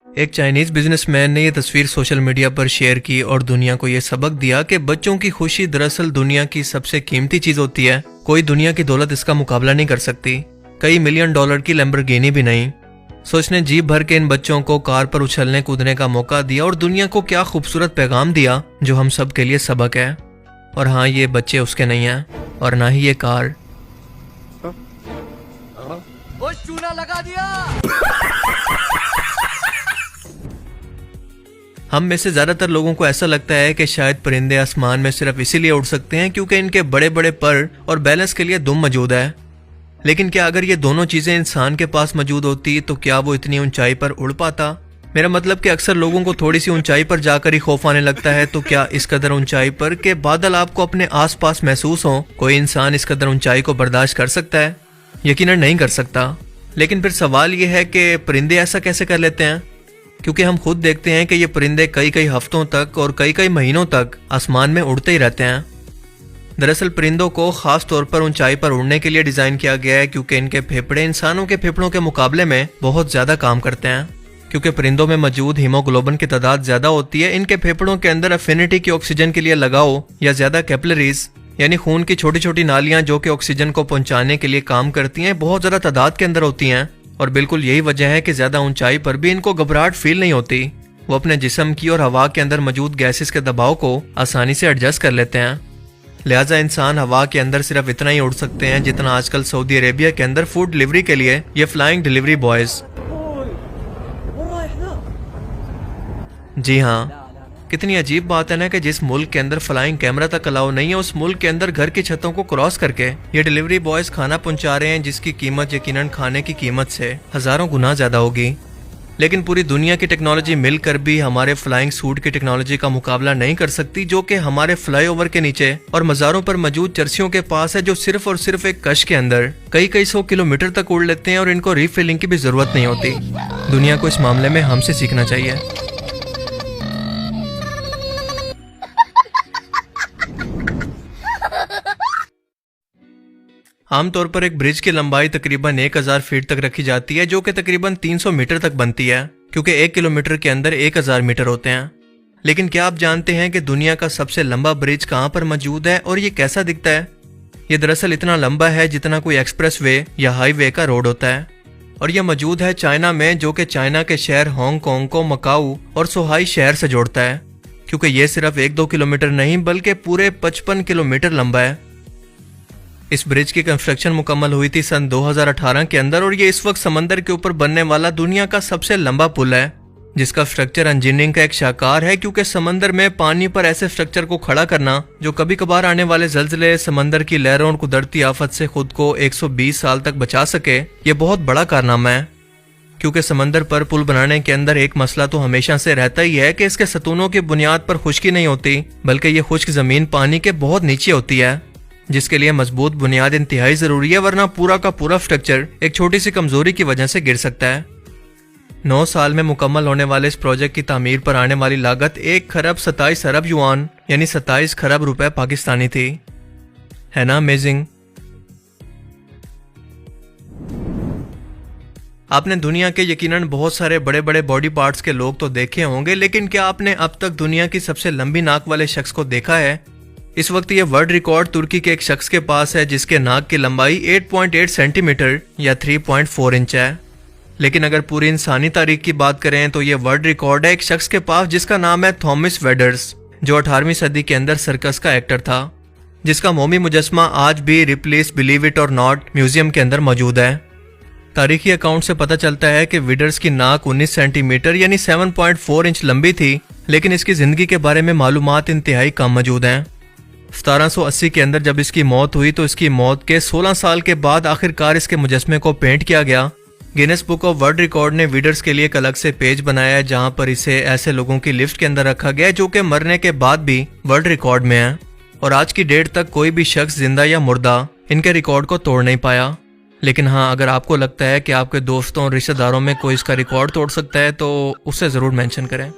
एक Chinese businessman ने यह तस्वीर सोशल मीडिया पर शेयर की और दुनिया को यह सबक दिया कि बच्चों की खुशी दरअसल दुनिया की सबसे कीमती चीज होती है। कोई दुनिया की दौलत इसका मुकाबला नहीं कर सकती, कई मिलियन डॉलर की लैम्बोर्गिनी भी नहीं। सो उसने जी भर के इन बच्चों को कार पर उछलने कूदने का मौका दिया और दुनिया को क्या खूबसूरत पैगाम दिया जो हम सब के लिए सबक है। और हाँ, ये बच्चे उसके नहीं हैं और ना ही ये कार। वो चूना लगा दिया। हम में से ज्यादातर लोगों को ऐसा लगता है कि शायद परिंदे आसमान में सिर्फ इसीलिए उड़ सकते हैं क्योंकि इनके बड़े बड़े पर और बैलेंस के लिए दुम मौजूद है। लेकिन क्या अगर ये दोनों चीजें इंसान के पास मौजूद होती तो क्या वो इतनी ऊंचाई पर उड़ पाता? मेरा मतलब कि अक्सर लोगों को थोड़ी सी ऊंचाई पर जाकर ही खौफ आने लगता है, तो क्या इस कदर ऊंचाई पर के बादल आपको अपने आसपास महसूस हो, कोई इंसान इस कदर ऊंचाई को बर्दाश्त कर सकता है? यकीनन नहीं कर सकता। लेकिन फिर सवाल ये है कि परिंदे ऐसा कैसे कर लेते हैं? क्योंकि हम खुद देखते हैं कि ये परिंदे कई कई हफ्तों तक और कई कई महीनों तक आसमान में उड़ते ही रहते हैं। दरअसल परिंदों को खास तौर पर ऊंचाई पर उड़ने के लिए डिजाइन किया गया है क्योंकि इनके फेफड़े इंसानों के फेफड़ों के मुकाबले में बहुत ज्यादा काम करते हैं। क्योंकि परिंदों में मौजूद हीमोग्लोबिन की तादाद ज्यादा होती है, इनके फेफड़ों के अंदर एफिनिटी की ऑक्सीजन के लिए लगाओ या ज्यादा कैपिलरीज यानी खून की छोटी छोटी नालियां जो कि ऑक्सीजन को पहुंचाने के लिए काम करती हैं, बहुत ज्यादा तादाद के अंदर होती हैं। और बिल्कुल यही वजह है कि ज्यादा ऊंचाई पर भी इनको घबराहट फील नहीं होती। वो अपने जिस्म की और हवा के अंदर मौजूद गैसेस के दबाव को आसानी से एडजस्ट कर लेते हैं। लिहाजा इंसान हवा के अंदर सिर्फ इतना ही उड़ सकते हैं जितना आजकल सऊदी अरेबिया के अंदर फूड डिलीवरी के लिए ये फ्लाइंग डिलीवरी बॉयज। जी हाँ, कितनी अजीब बात है ना कि जिस मुल्क के अंदर फ्लाइंग कैमरा तक अलाउ नहीं है, उस मुल्क के अंदर घर की छतों को क्रॉस करके ये डिलीवरी बॉयज खाना पहुंचा रहे हैं जिसकी कीमत यकीनन खाने की कीमत से हजारों गुना ज्यादा होगी। लेकिन पूरी दुनिया की टेक्नोलॉजी मिलकर भी हमारे फ्लाइंग सूट की टेक्नोलॉजी का मुकाबला नहीं कर सकती, जो कि हमारे फ्लाईओवर के नीचे और मज़ारों पर मौजूद चर्सियों के पास है, जो सिर्फ और सिर्फ एक कश के अंदर कई कई 100 किलोमीटर तक उड़ लेते हैं और इनको रीफिलिंग की भी जरूरत नहीं होती। दुनिया को इस मामले में हमसे सीखना चाहिए। आमतौर पर एक ब्रिज की लंबाई तकरीबन 1000 फीट तक रखी जाती है, जो कि तकरीबन 300 मीटर तक बनती है क्योंकि 1 किलोमीटर के अंदर 1000 मीटर होते हैं। लेकिन क्या आप जानते हैं कि दुनिया का सबसे लंबा ब्रिज कहाँ पर मौजूद है और ये कैसा दिखता है? ये दरअसल इतना लंबा है जितना कोई एक्सप्रेस वे या हाईवे का रोड होता है और यह मौजूद है चाइना में, जो कि चाइना के शहर हांगकांग को मकाऊ और सोहाई शहर से जोड़ता है। क्योंकि ये सिर्फ 1-2 किलोमीटर नहीं बल्कि पूरे 55 किलोमीटर लंबा है। इस ब्रिज की कंस्ट्रक्शन मुकम्मल हुई थी सन 2018 के अंदर और ये इस वक्त समंदर के ऊपर बनने वाला दुनिया का सबसे लंबा पुल है, जिसका स्ट्रक्चर इंजीनियरिंग का एक शाहकार है। क्योंकि समंदर में पानी पर ऐसे स्ट्रक्चर को खड़ा करना जो कभी कभार आने वाले जल्जले, समंदर की लहरों और कुदरती आफत से खुद को 120 साल तक बचा सके, ये बहुत बड़ा कारनामा है। क्योंकि समंदर पर पुल बनाने के अंदर एक मसला तो हमेशा से रहता ही है कि इसके सतूनों की बुनियाद पर खुश्की नहीं होती, बल्कि ये खुश्क जमीन पानी के बहुत नीचे होती है, जिसके लिए मजबूत बुनियाद इंतहाई जरूरी है, वरना पूरा का पूरा स्ट्रक्चर एक छोटी सी कमजोरी की वजह से गिर सकता है। 9 साल में मुकम्मल होने वाले इस प्रोजेक्ट की तामीर पर आने वाली लागत 1 खरब 27 अरब युआन यानी 27 खरब रुपए पाकिस्तानी थी। है ना अमेजिंग? आपने दुनिया के यकीनन बहुत सारे बड़े बड़े बॉडी पार्ट्स के लोग तो देखे होंगे, लेकिन क्या आपने अब तक दुनिया की सबसे लंबी नाक वाले शख्स को देखा है? इस वक्त ये वर्ल्ड रिकॉर्ड तुर्की के एक शख्स के पास है जिसके नाक की लंबाई 8.8 सेंटीमीटर या 3.4 इंच है। लेकिन अगर पूरी इंसानी तारीख की बात करें तो ये वर्ल्ड रिकॉर्ड है एक शख्स के पास जिसका नाम है थॉमस वेडर्स, जो 18वीं सदी के अंदर सर्कस का एक्टर था, जिसका मोमी मुजस्मा आज भी रिप्लेस बिलीव इट और नॉट म्यूजियम के अंदर मौजूद है। तारीखी अकाउंट से पता चलता है कि विडर्स की नाक 19 सेंटीमीटर यानी 7.4 इंच लंबी थी, लेकिन इसकी जिंदगी के बारे में मालूमात इंतहाई कम मौजूद हैं। 1780 के अंदर जब इसकी मौत हुई तो इसकी मौत के 16 साल के बाद आखिरकार इसके मुजस्मे को पेंट किया गया। Guinness book of world record ने विडर्स के लिए एक अलग से पेज बनाया है जहां पर इसे ऐसे लोगों की लिस्ट के अंदर रखा गया जो कि मरने के बाद भी वर्ल्ड रिकॉर्ड में है, और आज की डेट तक कोई भी शख्स जिंदा या मुर्दा इनके रिकॉर्ड को तोड़ नहीं पाया। लेकिन हाँ, अगर आपको लगता है कि आपके दोस्तों और रिश्तेदारों में कोई इसका रिकॉर्ड तोड़ सकता है तो उसे जरूर मेंशन करें।